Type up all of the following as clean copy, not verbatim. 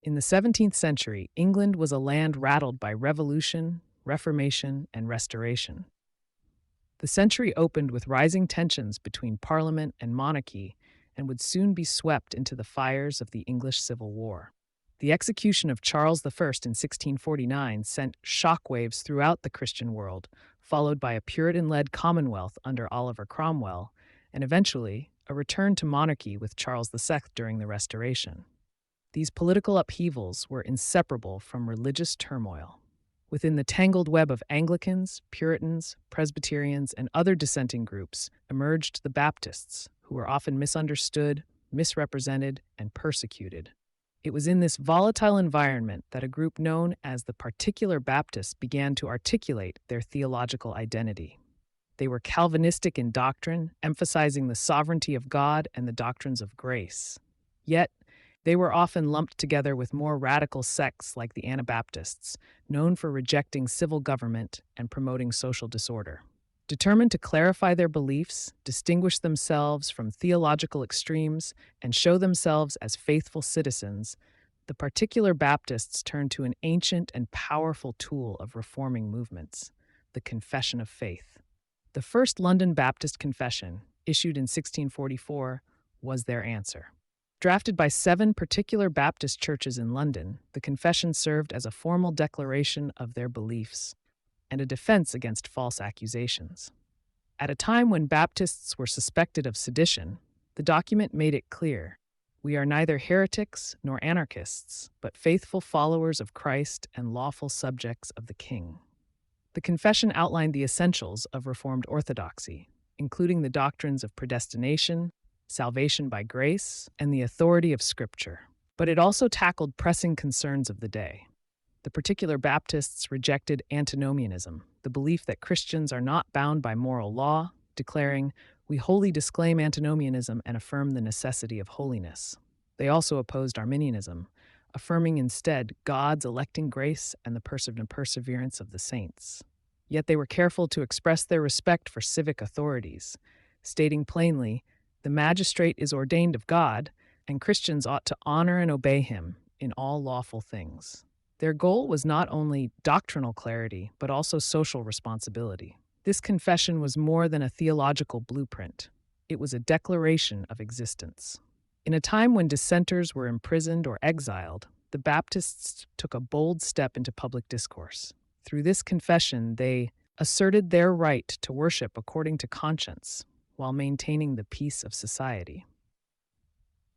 In the 17th century, England was a land rattled by revolution, reformation, and restoration. The century opened with rising tensions between Parliament and monarchy and would soon be swept into the fires of the English Civil War. The execution of Charles I in 1649 sent shockwaves throughout the Christian world, followed by a Puritan-led Commonwealth under Oliver Cromwell, and eventually a return to monarchy with Charles II during the Restoration. These political upheavals were inseparable from religious turmoil. Within the tangled web of Anglicans, Puritans, Presbyterians, and other dissenting groups emerged the Baptists, who were often misunderstood, misrepresented, and persecuted. It was in this volatile environment that a group known as the Particular Baptists began to articulate their theological identity. They were Calvinistic in doctrine, emphasizing the sovereignty of God and the doctrines of grace. Yet, they were often lumped together with more radical sects like the Anabaptists, known for rejecting civil government and promoting social disorder. Determined to clarify their beliefs, distinguish themselves from theological extremes, and show themselves as faithful citizens, the Particular Baptists turned to an ancient and powerful tool of reforming movements, the Confession of Faith. The first London Baptist Confession, issued in 1644, was their answer. Drafted by 7 Particular Baptist churches in London, the confession served as a formal declaration of their beliefs and a defense against false accusations. At a time when Baptists were suspected of sedition, the document made it clear: we are neither heretics nor anarchists, but faithful followers of Christ and lawful subjects of the King. The confession outlined the essentials of Reformed orthodoxy, including the doctrines of predestination, salvation by grace, and the authority of Scripture. But it also tackled pressing concerns of the day. The Particular Baptists rejected antinomianism, the belief that Christians are not bound by moral law, declaring, "We wholly disclaim antinomianism and affirm the necessity of holiness." They also opposed Arminianism, affirming instead God's electing grace and the perseverance of the saints. Yet they were careful to express their respect for civic authorities, stating plainly, "The magistrate is ordained of God, and Christians ought to honor and obey him in all lawful things." Their goal was not only doctrinal clarity, but also social responsibility. This confession was more than a theological blueprint. It was a declaration of existence. In a time when dissenters were imprisoned or exiled, the Baptists took a bold step into public discourse. Through this confession, they asserted their right to worship according to conscience, while maintaining the peace of society.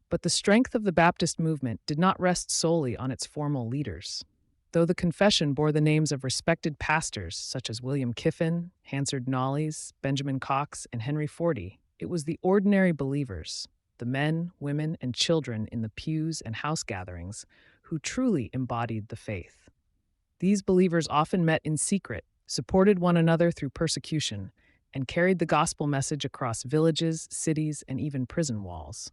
But the strength of the Baptist movement did not rest solely on its formal leaders. Though the confession bore the names of respected pastors such as William Kiffin, Hansard Knollys, Benjamin Cox, and Henry Forty, it was the ordinary believers, the men, women, and children in the pews and house gatherings, who truly embodied the faith. These believers often met in secret, supported one another through persecution, and carried the gospel message across villages, cities, and even prison walls.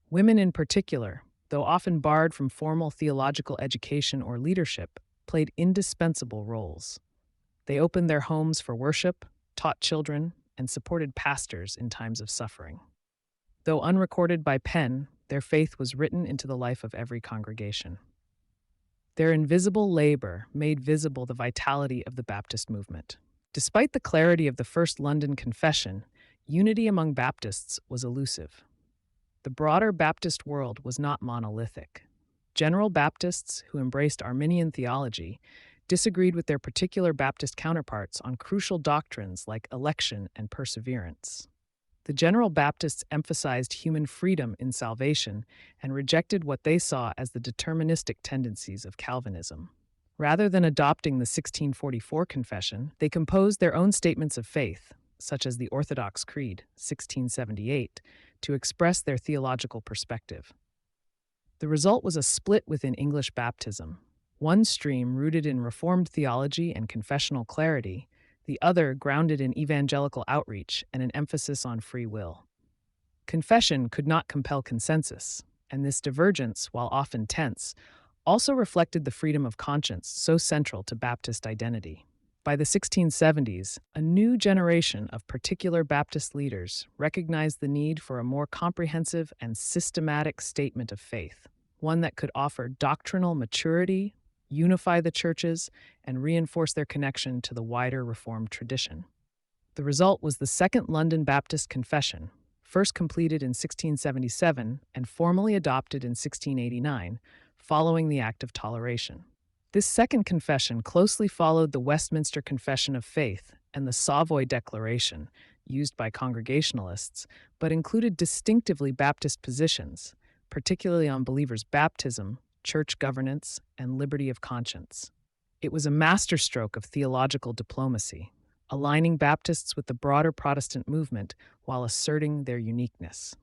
Women in particular, though often barred from formal theological education or leadership, played indispensable roles. They opened their homes for worship, taught children, and supported pastors in times of suffering. Though unrecorded by pen, their faith was written into the life of every congregation. Their invisible labor made visible the vitality of the Baptist movement. Despite the clarity of the First London Confession, unity among Baptists was elusive. The broader Baptist world was not monolithic. General Baptists, who embraced Arminian theology, disagreed with their Particular Baptist counterparts on crucial doctrines like election and perseverance. The General Baptists emphasized human freedom in salvation and rejected what they saw as the deterministic tendencies of Calvinism. Rather than adopting the 1644 Confession, they composed their own statements of faith, such as the Orthodox Creed, 1678, to express their theological perspective. The result was a split within English baptism, one stream rooted in Reformed theology and confessional clarity, the other grounded in evangelical outreach and an emphasis on free will. Confession could not compel consensus, and this divergence, while often tense, also reflected the freedom of conscience so central to Baptist identity. By the 1670s, a new generation of Particular Baptist leaders recognized the need for a more comprehensive and systematic statement of faith. one that could offer doctrinal maturity, unify the churches, and reinforce their connection to the wider Reformed tradition. The result was the Second London Baptist Confession, first completed in 1677 and formally adopted in 1689, following the Act of Toleration. This second confession closely followed the Westminster Confession of Faith and the Savoy Declaration, used by Congregationalists, but included distinctively Baptist positions, particularly on believers' baptism, church governance, and liberty of conscience. It was a masterstroke of theological diplomacy, aligning Baptists with the broader Protestant movement while asserting their uniqueness.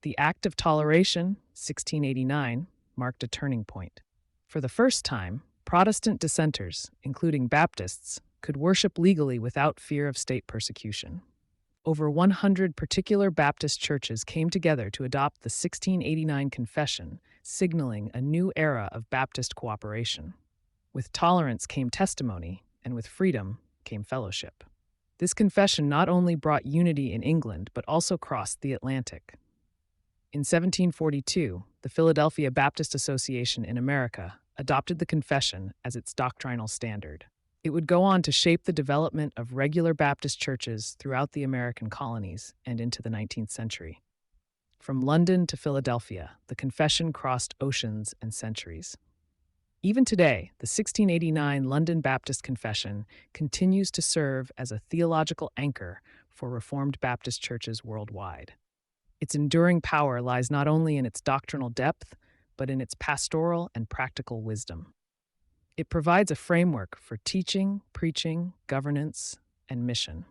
The Act of Toleration, 1689, marked a turning point. For the first time, Protestant dissenters, including Baptists, could worship legally without fear of state persecution. Over 100 particular Baptist churches came together to adopt the 1689 Confession, signaling a new era of Baptist cooperation. With tolerance came testimony, and with freedom came fellowship. This confession not only brought unity in England, but also crossed the Atlantic. In 1742, the Philadelphia Baptist Association in America adopted the confession as its doctrinal standard. It would go on to shape the development of regular Baptist churches throughout the American colonies and into the 19th century. From London to Philadelphia, the confession crossed oceans and centuries. Even today, the 1689 London Baptist Confession continues to serve as a theological anchor for Reformed Baptist churches worldwide. Its enduring power lies not only in its doctrinal depth, but in its pastoral and practical wisdom. It provides a framework for teaching, preaching, governance, and mission.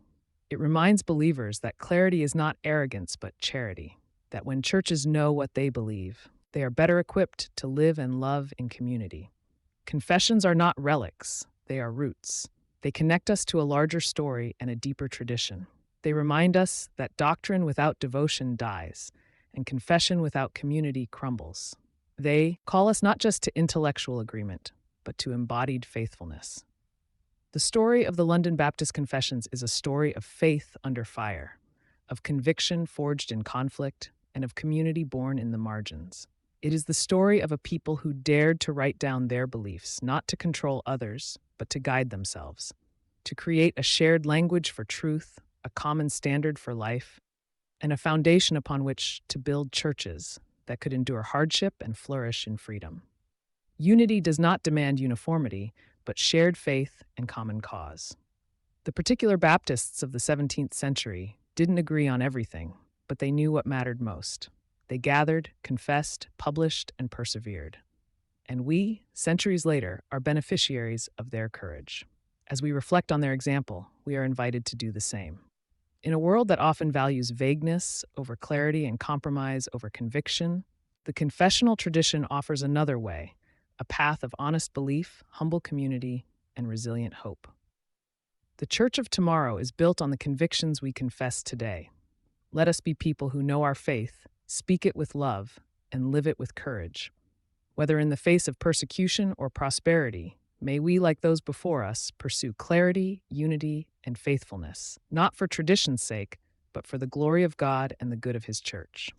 It reminds believers that clarity is not arrogance but charity, that when churches know what they believe, they are better equipped to live and love in community. Confessions are not relics, they are roots. They connect us to a larger story and a deeper tradition. They remind us that doctrine without devotion dies, and confession without community crumbles. They call us not just to intellectual agreement, but to embodied faithfulness. The story of the London Baptist Confessions is a story of faith under fire, of conviction forged in conflict, and of community born in the margins. It is the story of a people who dared to write down their beliefs, not to control others, but to guide themselves, to create a shared language for truth, a common standard for life, and a foundation upon which to build churches that could endure hardship and flourish in freedom. Unity does not demand uniformity, but shared faith and common cause. The particular Baptists of the 17th century didn't agree on everything, but they knew what mattered most. They gathered, confessed, published, and persevered. And we, centuries later, are beneficiaries of their courage. As we reflect on their example, we are invited to do the same. In a world that often values vagueness over clarity and compromise over conviction, the confessional tradition offers another way, a path of honest belief, humble community, and resilient hope. The Church of Tomorrow is built on the convictions we confess today. Let us be people who know our faith, speak it with love, and live it with courage. Whether in the face of persecution or prosperity, may we, like those before us, pursue clarity, unity, and faithfulness, not for tradition's sake, but for the glory of God and the good of His Church.